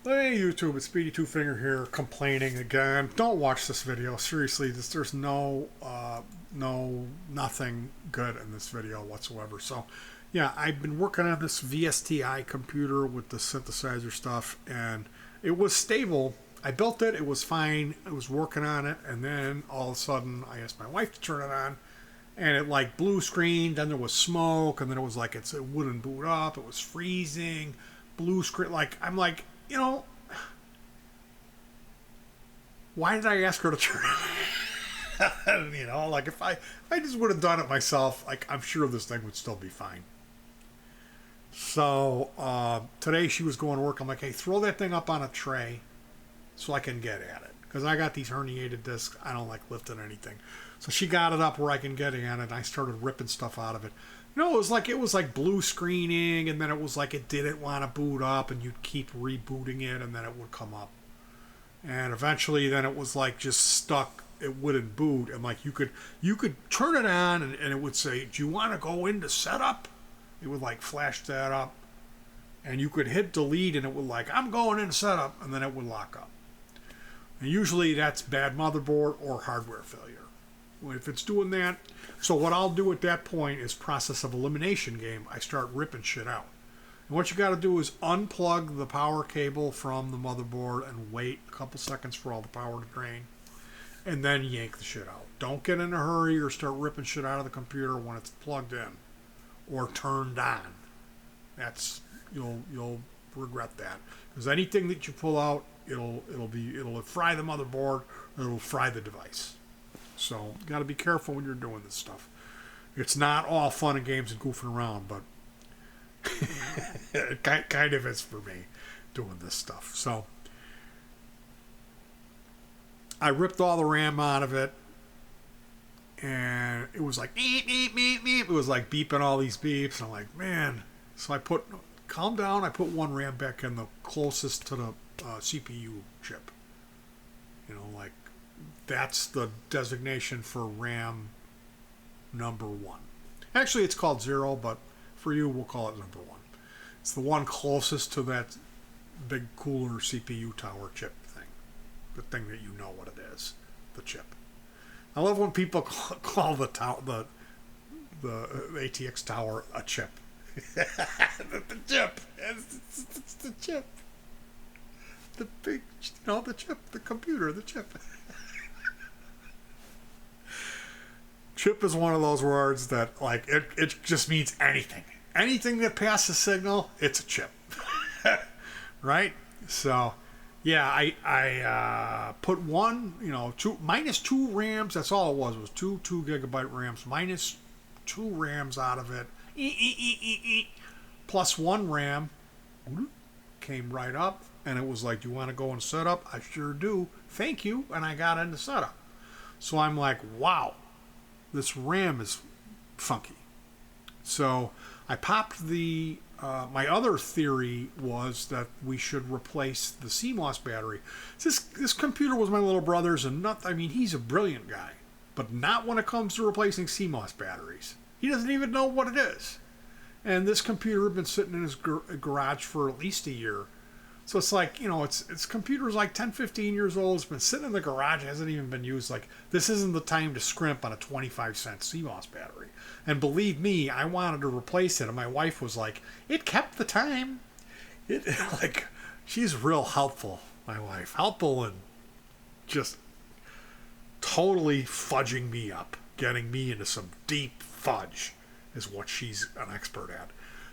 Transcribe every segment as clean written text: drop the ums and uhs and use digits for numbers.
Hey YouTube, it's Speedy Two Finger here, complaining again. Don't watch this video. Seriously, there's nothing good in this video whatsoever. So, yeah, I've been working on this VSTi computer with the synthesizer stuff, and it was stable. I built it. It was fine. I was working on it, and then all of a sudden, I asked my wife to turn it on, and it like blue screen. Then there was smoke, and then it was like it wouldn't boot up. It was freezing. Blue screen. Like I'm like. You know, why did I ask her to turn it? You know, like if I just would have done it myself, like I'm sure this thing would still be fine. So today she was going to work. I'm like, hey, throw that thing up on a tray so I can get at it. Because I got these herniated discs. I don't like lifting anything. So she got it up where I can get at it, and I started ripping stuff out of it. No, it was like blue screening, and then it was like it didn't want to boot up, and you'd keep rebooting it, and then it would come up. And eventually, then it was like just stuck. It wouldn't boot, and like you could turn it on, and it would say, "Do you want to go into setup?" It would like flash that up, and you could hit delete, and it would like, "I'm going into setup," and then it would lock up. And usually that's bad motherboard or hardware failure. If it's doing that, so what I'll do at that point is process of elimination game. I start ripping shit out. And what you got to do is unplug the power cable from the motherboard and wait a couple seconds for all the power to drain. And then yank the shit out. Don't get in a hurry or start ripping shit out of the computer when it's plugged in or turned on. That's you'll regret that. Because anything that you pull out, it'll fry the motherboard or it'll fry the device. So, got to be careful when you're doing this stuff. It's not all fun and games and goofing around, but it kind of is for me doing this stuff. So, I ripped all the RAM out of it, and it was like, beep, beep, beep, beep. It was like beeping all these beeps. And I'm like, man. So calm down. I put one RAM back in the closest to the CPU chip. You know, like, that's the designation for RAM number 1. Actually, it's called 0, but for you, we'll call it number 1. It's the one closest to that big cooler CPU tower chip thing. The thing that you know what it is, the chip. I love when people call the ATX tower a chip. The chip. It's the chip. The big, the chip, the computer, the chip. Chip is one of those words that, like, it just means anything. Anything that passes signal, it's a chip. Right? So, yeah, I put one, minus 2 RAMs. That's all it was. It was 2 gigabyte RAMs. Minus 2 RAMs out of it. Plus 1 RAM. Came right up. And it was like, do you want to go in setup? I sure do. Thank you. And I got into setup. So I'm like, wow. This RAM is funky. So I popped my other theory was that we should replace the CMOS battery. This computer was my little brother's, and he's a brilliant guy, but not when it comes to replacing CMOS batteries. He doesn't even know what it is. And this computer had been sitting in his garage for at least a year. So it's like, it's computer's like 10, 15 years old. It's been sitting in the garage, hasn't even been used. Like, this isn't the time to scrimp on a 25-cent CMOS battery. And believe me, I wanted to replace it. And my wife was like, it kept the time. She's real helpful, my wife. Helpful and just totally fudging me up. Getting me into some deep fudge is what she's an expert at.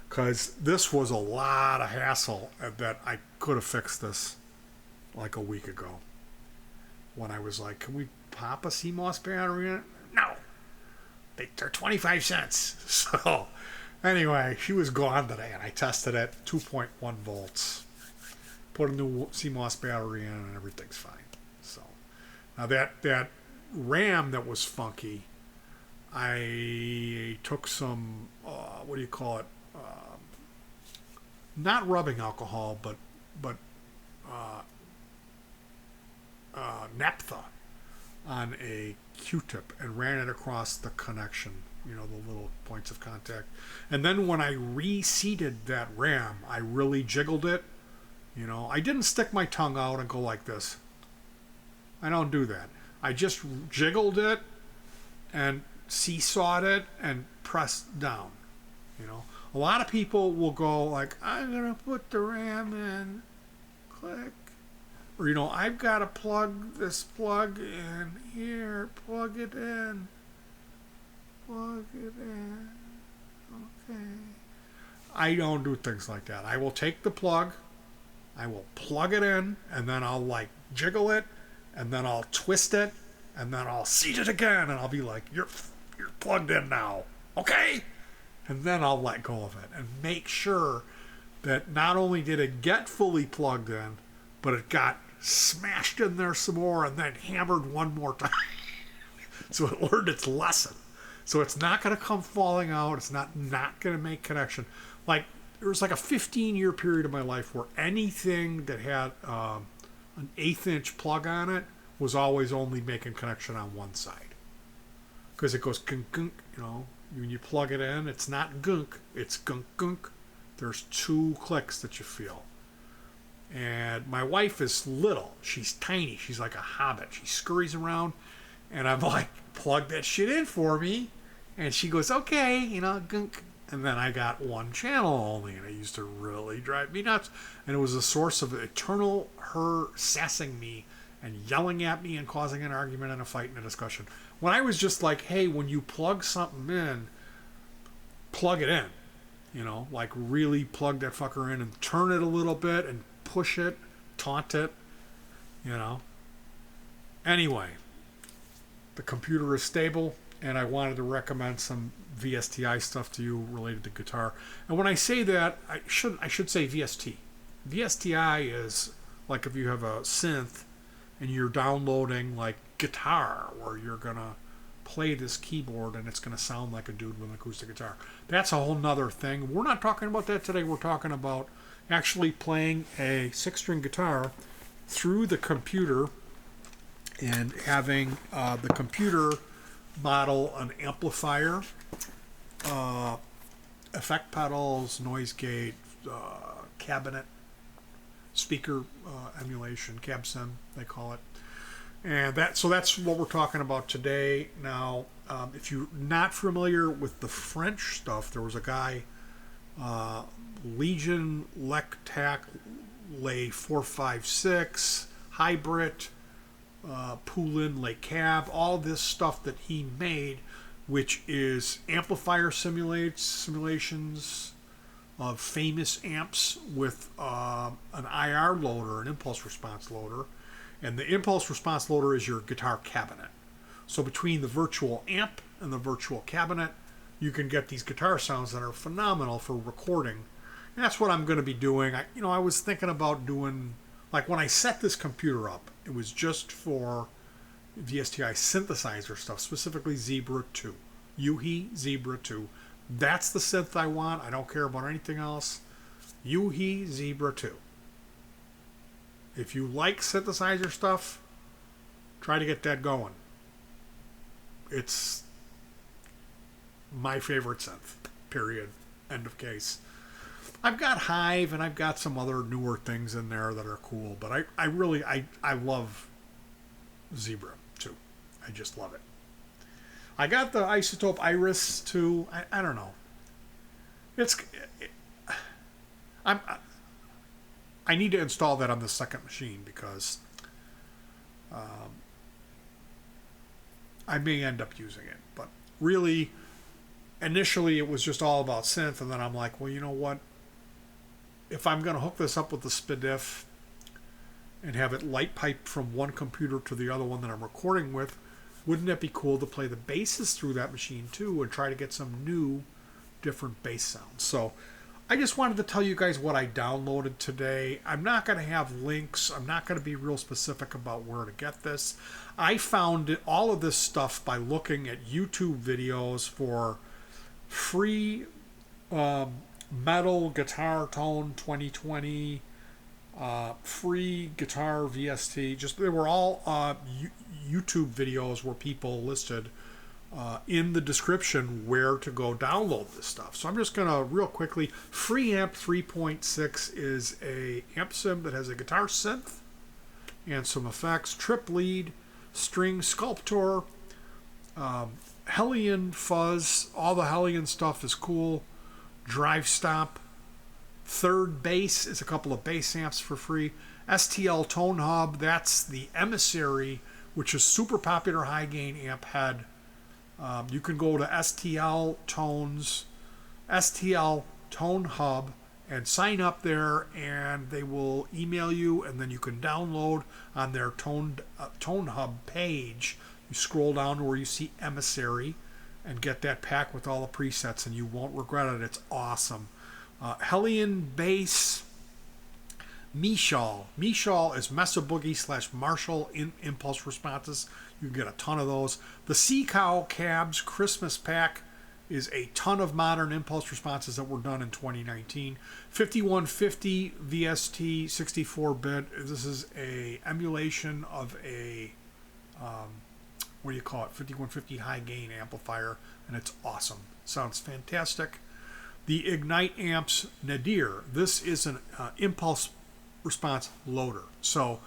Because this was a lot of hassle that I could have fixed this like a week ago. When I was like, can we pop a CMOS battery in it? No. They're 25 cents. So, anyway, she was gone today, and I tested it, 2.1 volts. Put a new CMOS battery in, and everything's fine. So, now that RAM that was funky, I took some, not rubbing alcohol, but naphtha on a Q-tip and ran it across the connection, the little points of contact. And then when I reseated that RAM, I really jiggled it You know, I didn't stick my tongue out and go like this. I don't do that. I just jiggled it and seesawed it and pressed down. You know, a lot of people will go like, I'm gonna put the RAM in, click, or you know, I've got to plug this plug in here, plug it in, okay. I don't do things like that. I will take the plug, I will plug it in, and then I'll like jiggle it, and then I'll twist it, and then I'll seat it again, and I'll be like, you're plugged in now, okay? And then I'll let go of it and make sure that not only did it get fully plugged in, but it got smashed in there some more and then hammered one more time. So it learned its lesson. So it's not going to come falling out. It's not going to make connection. Like, there was like a 15-year period of my life where anything that had an 1/8-inch plug on it was always only making connection on one side. Because it goes gunk, gunk, you know. When you plug it in, it's not gunk, it's gunk, gunk. There's 2 clicks that you feel. And my wife is little. She's tiny. She's like a hobbit. She scurries around. And I'm like, plug that shit in for me. And she goes, okay, you know, gunk. And then I got 1 channel only. And it used to really drive me nuts. And it was a source of eternal her sassing me and yelling at me and causing an argument and a fight and a discussion. When I was just like, hey, when you plug something in, plug it in. You know, like really plug that fucker in and turn it a little bit and push it, taunt it, you know. Anyway, the computer is stable, and I wanted to recommend some VSTI stuff to you related to guitar. And when I say that, I should say VST. VSTI is like if you have a synth and you're downloading like guitar, where you're gonna play this keyboard and it's gonna sound like a dude with an acoustic guitar. That's a whole nother thing. We're not talking about that today. We're talking about actually playing a 6-string guitar through the computer and having the computer model an amplifier, effect pedals, noise gate, cabinet, speaker emulation, cab sim they call it. And so that's what we're talking about today. Now, if you're not familiar with the French stuff, there was a guy, Legion Lectac Lay 456, Hybrid, Poulin Lay Cab, all this stuff that he made, which is amplifier simulations of famous amps with an IR loader, an impulse response loader. And the impulse response loader is your guitar cabinet. So between the virtual amp and the virtual cabinet, you can get these guitar sounds that are phenomenal for recording. And that's what I'm going to be doing. I was thinking about doing, like when I set this computer up, it was just for VSTI synthesizer stuff, specifically Zebra 2. Yuhi Zebra 2. That's the synth I want. I don't care about anything else. Yuhi Zebra 2. If you like synthesizer stuff, try to get that going. It's my favorite synth, period. End of case. I've got Hive and I've got some other newer things in there that are cool, but I really love Zebra too. I just love it. I got the Isotope Iris too. I don't know. I need to install that on the second machine because I may end up using it. But really, initially it was just all about synth, and then I'm like, well, you know what? If I'm going to hook this up with the SPDIF and have it light pipe from one computer to the other one that I'm recording with, wouldn't it be cool to play the basses through that machine too and try to get some new, different bass sounds? So I just wanted to tell you guys what I downloaded today. I'm not going to have links. I'm not going to be real specific about where to get this. I found all of this stuff by looking at YouTube videos for free metal guitar tone 2020, free guitar VST. They were all YouTube videos where people listed in the description where to go download this stuff. So I'm just going to real quickly. FreeAmp 3.6 is a amp sim that has a guitar synth and some effects, trip lead, string sculptor, Hellion fuzz. All the Hellion stuff is cool. Drive stop. Third bass is a couple of bass amps for free. STL tone hub, that's the Emissary, which is super popular high gain amp head. You can go to STL Tone Hub, and sign up there, and they will email you, and then you can download on their Tone Hub page. You scroll down to where you see Emissary, and get that pack with all the presets, and you won't regret it. It's awesome. Hellion bass. Mishal. Mishal is Mesa Boogie / Marshall impulse responses. You can get a ton of those. The Sea Cow Cabs Christmas Pack is a ton of modern impulse responses that were done in 2019. 5150 VST 64-bit. This is a emulation of a what do you call it? 5150 high gain amplifier, and it's awesome. Sounds fantastic. The Ignite Amps Nadir. This is an impulse response loader. So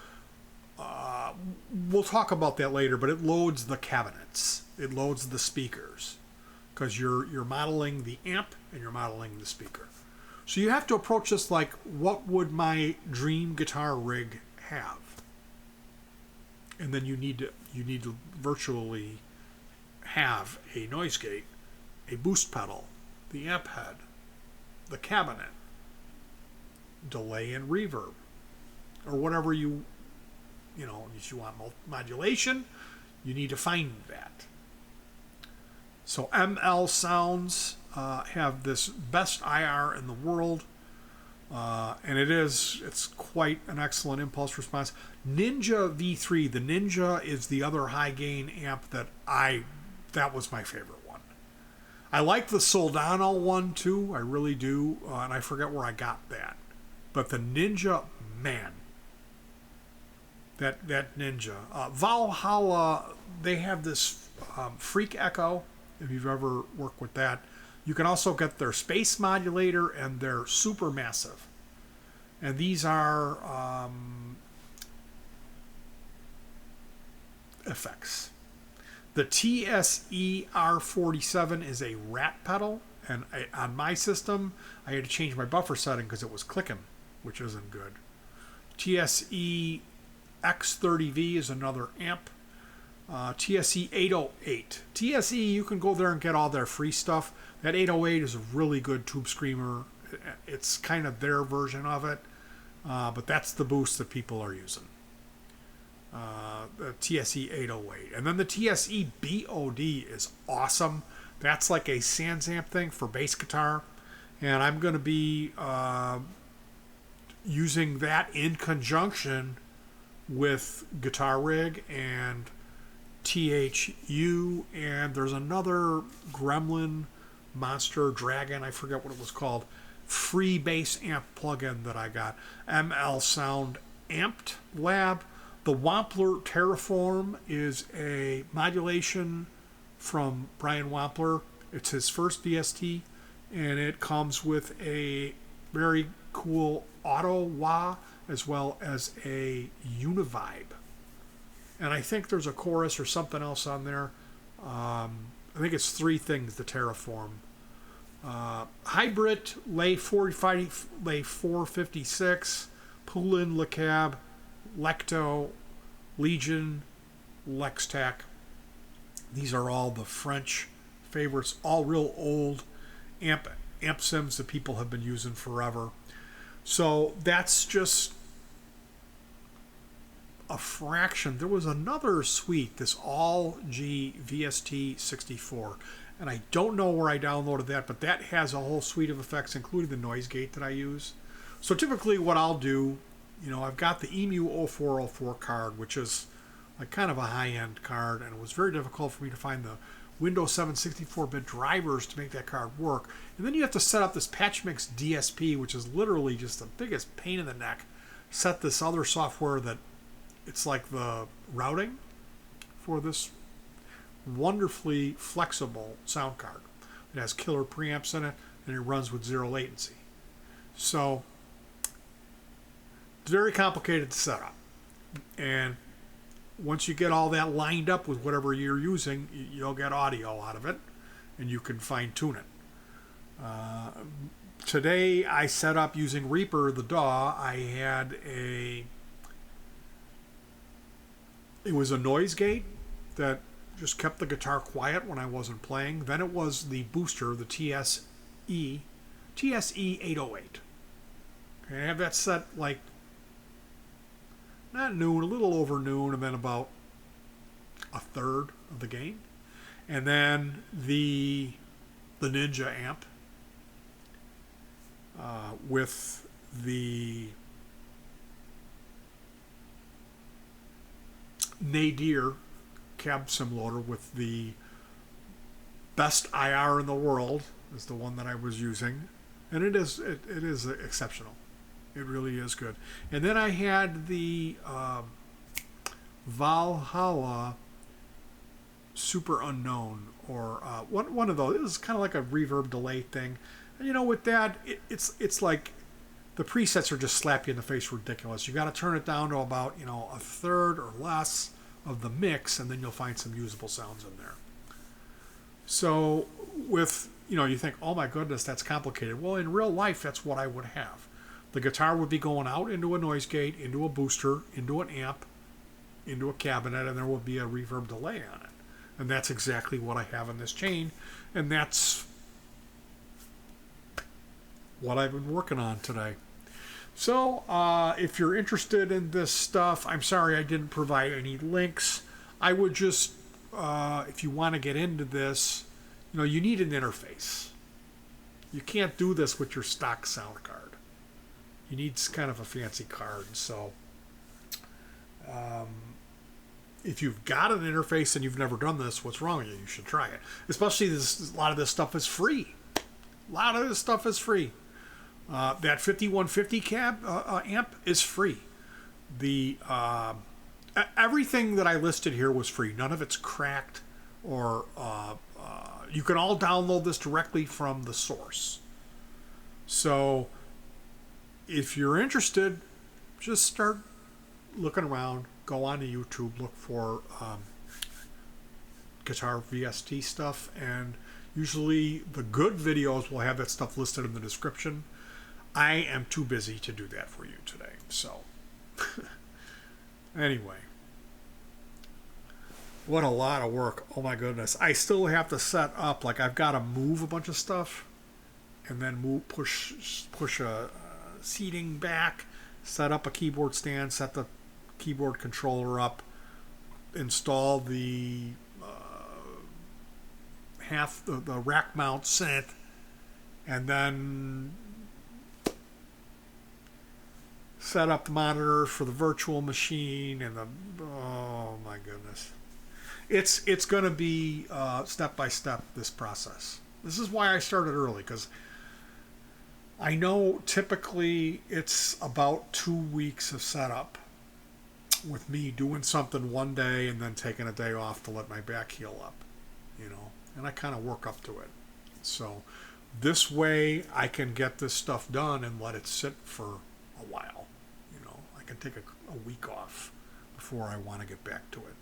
we'll talk about that later, but it loads the cabinets. It loads the speakers because you're modeling the amp and you're modeling the speaker. So you have to approach this like, what would my dream guitar rig have? And then you need to virtually have a noise gate, a boost pedal, the amp head, the cabinet, delay and reverb, or whatever you if you want modulation, you need to find that. So ML Sounds have this best IR in the world, and it's quite an excellent impulse response. Ninja V3, the Ninja is the other high gain amp that was my favorite one. I like the Soldano one too, I really do, and I forget where I got that. But the Ninja, man, that Ninja. Valhalla, they have this Freak Echo, if you've ever worked with that. You can also get their Space Modulator and their Supermassive. And these are effects. The TSE R47 is a rat pedal, and on my system, I had to change my buffer setting because it was clicking, which isn't good. TSE X30V is another amp. TSE 808. TSE, you can go there and get all their free stuff. That 808 is a really good tube screamer. It's kind of their version of it, but that's the boost that people are using. The TSE 808. And then the TSE BOD is awesome. That's like a Sans amp thing for bass guitar. And I'm going to be using that in conjunction with Guitar Rig and THU, and there's another Gremlin Monster Dragon, I forget what it was called, free bass amp plugin that I got. ML Sound Amped Lab. The Wampler Terraform is a modulation from Brian Wampler. It's his first VST, and it comes with a very cool auto wah as well as a univibe. And I think there's a chorus or something else on there. I think it's three things, the Terraform. Hybrid Lay 456, Poulin Le Cab, Lecto, Legion, Lextac. These are all the French favorites, all real old amp sims that people have been using forever. So that's just a fraction. There was another suite, this All G VST 64, and I don't know where I downloaded that, but that has a whole suite of effects, including the noise gate that I use. So typically what I'll do, I've got the EMU 0404 card, which is like kind of a high-end card, and it was very difficult for me to find the Windows 7 64-bit drivers to make that card work. And then you have to set up this PatchMix DSP, which is literally just the biggest pain in the neck. Set this other software that it's like the routing for this wonderfully flexible sound card. It has killer preamps in it, and it runs with zero latency. So it's very complicated to set up. And once you get all that lined up with whatever you're using, you'll get audio out of it, and you can fine tune it. Today I set up using Reaper the DAW. It was a noise gate that just kept the guitar quiet when I wasn't playing. Then it was the booster, the TSE 808. Okay, I have that set like not noon, a little over noon, and then about a third of the gain. And then the Ninja amp with the Nadir cab sim loader with the best IR in the world is the one that I was using, and it is exceptional. It really is good. And then I had the Valhalla Super Unknown, or one of those. It was kind of like a reverb delay thing. And with that, it's like the presets are just slap you in the face ridiculous. You got to turn it down to about a third or less of the mix, and then you'll find some usable sounds in there. So with you think, oh my goodness, that's complicated. Well, in real life, that's what I would have. The guitar would be going out into a noise gate, into a booster, into an amp, into a cabinet, and there would be a reverb delay on it. And that's exactly what I have in this chain, and that's what I've been working on today. So if you're interested in this stuff, I'm sorry I didn't provide any links. I would just, if you want to get into this, you need an interface. You can't do this with your stock sound card. You need kind of a fancy card. So if you've got an interface and you've never done this, what's wrong with you? You should try it. Especially a lot of this stuff is free. That 5150 cab amp is free. The everything that I listed here was free. None of it's cracked, or you can all download this directly from the source. So if you're interested, just start looking around. Go on to YouTube, look for guitar VST stuff, and usually the good videos will have that stuff listed in the description. I am too busy to do that for you today. So anyway, what a lot of work. Oh my goodness. I still have to set up, like I've got to move a bunch of stuff and then push a seating back, set up a keyboard stand, set the keyboard controller up, install the the rack mount synth, and then set up the monitor for the virtual machine, and oh my goodness. It's going to be step by step, this process. This is why I started early, because I know typically it's about 2 weeks of setup with me doing something one day and then taking a day off to let my back heal up, and I kind of work up to it. So this way I can get this stuff done and let it sit for a while. I can take a week off before I want to get back to it.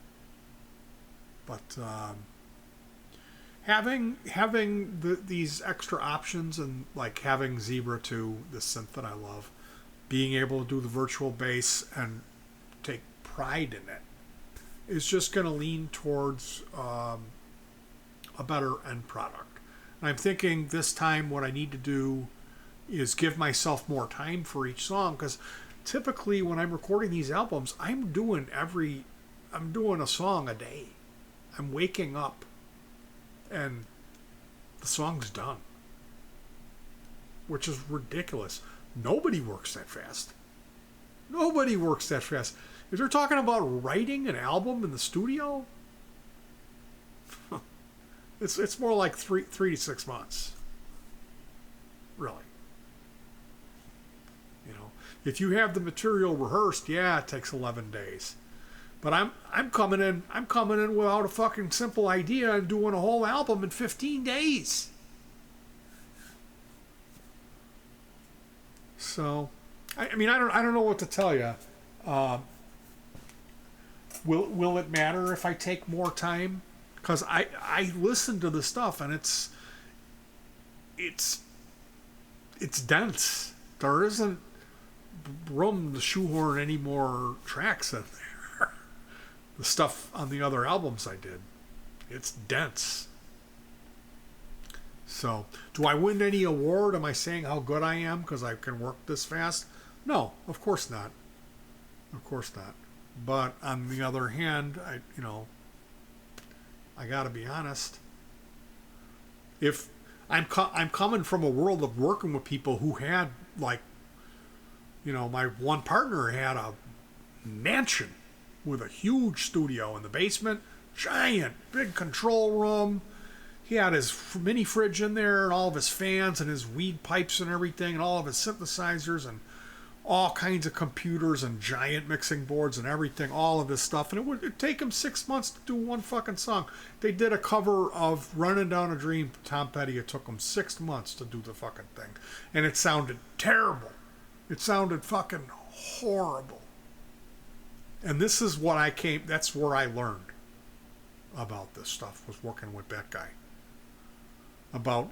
But having these extra options, and like having Zebra 2, the synth that I love, being able to do the virtual bass and take pride in it, is just going to lean towards a better end product. And I'm thinking this time what I need to do is give myself more time for each song, because typically when I'm recording these albums, I'm doing a song a day. I'm waking up and the song's done, which is ridiculous. Nobody works that fast. If you're talking about writing an album in the studio, it's more like three to 6 months. Really. If you have the material rehearsed, yeah, it takes 11 days. But I'm coming in without a fucking simple idea and doing a whole album in 15 days. So, I mean, I don't know what to tell you. Will it matter if I take more time? Because I listen to the stuff and it's dense. There isn't room to shoehorn any more tracks in there. The stuff on the other albums I did, it's dense. So, do I win any award? Am I saying how good I am because I can work this fast? No, of course not. Of course not. But on the other hand, I got to be honest. If I'm coming from a world of working with people who had my one partner had a mansion with a huge studio in the basement, giant, big control room. He had his mini fridge in there and all of his fans and his weed pipes and everything and all of his synthesizers and all kinds of computers and giant mixing boards and everything, all of this stuff. And it'd take him 6 months to do one fucking song. They did a cover of Running Down a Dream, Tom Petty. It took him 6 months to do the fucking thing. And it sounded terrible. It sounded fucking horrible. And this is that's where I learned about this stuff, was working with that guy. About,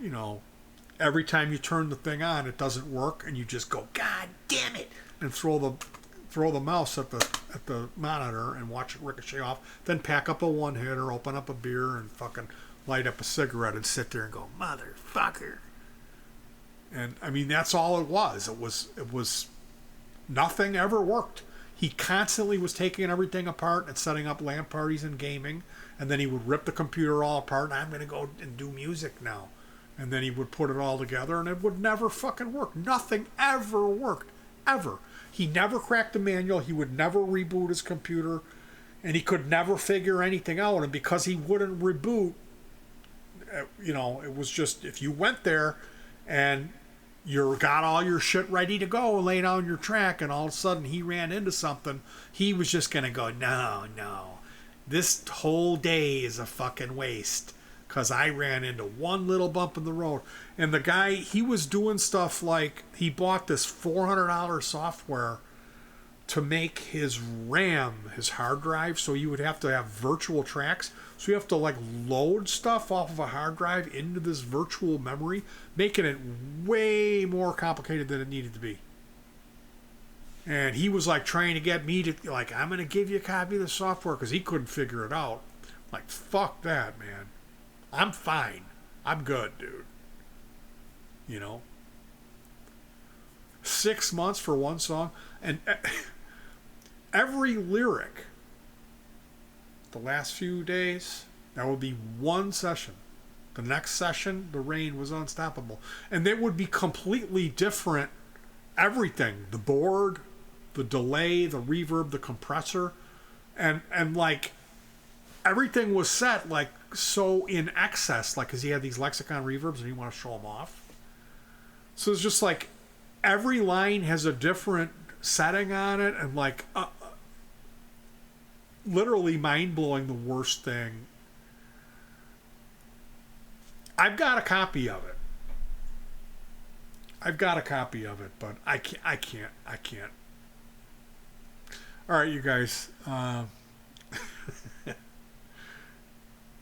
every time you turn the thing on, it doesn't work, and you just go, God damn it, and throw the mouse at the monitor and watch it ricochet off. Then pack up a one hitter, open up a beer, and fucking light up a cigarette and sit there and go, motherfucker. And I mean, that's all it was. It was nothing ever worked. He constantly was taking everything apart and setting up LAN parties and gaming, and then he would rip the computer all apart, and I'm going to go and do music now. And then he would put it all together, and it would never fucking work. Nothing ever worked. Ever. He never cracked the manual. He would never reboot his computer, and he could never figure anything out. And because he wouldn't reboot, it was just, if you went there and you got all your shit ready to go and lay down your track, and all of a sudden he ran into something, he was just going to go, no, this whole day is a fucking waste because I ran into one little bump in the road. And the guy, he was doing stuff like, he bought this $400 software to make his RAM, his hard drive, so you would have to have virtual tracks. So you have to load stuff off of a hard drive into this virtual memory, making it way more complicated than it needed to be. And he was trying to get me to, I'm going to give you a copy of the software, because he couldn't figure it out. Fuck that, man. I'm fine. I'm good, dude. 6 months for one song. And every lyric, the last few days, that would be one session. The next session, the rain was unstoppable. And it would be completely different. Everything. The board, the delay, the reverb, the compressor. And everything was set so in excess, because he had these Lexicon reverbs and he want to show them off. So it's just every line has a different setting on it, and literally mind-blowing, the worst thing. I've got a copy of it. But I can't. All right, you guys. I'm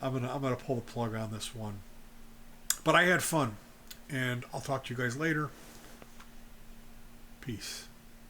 gonna pull the plug on this one. But I had fun, and I'll talk to you guys later. Peace.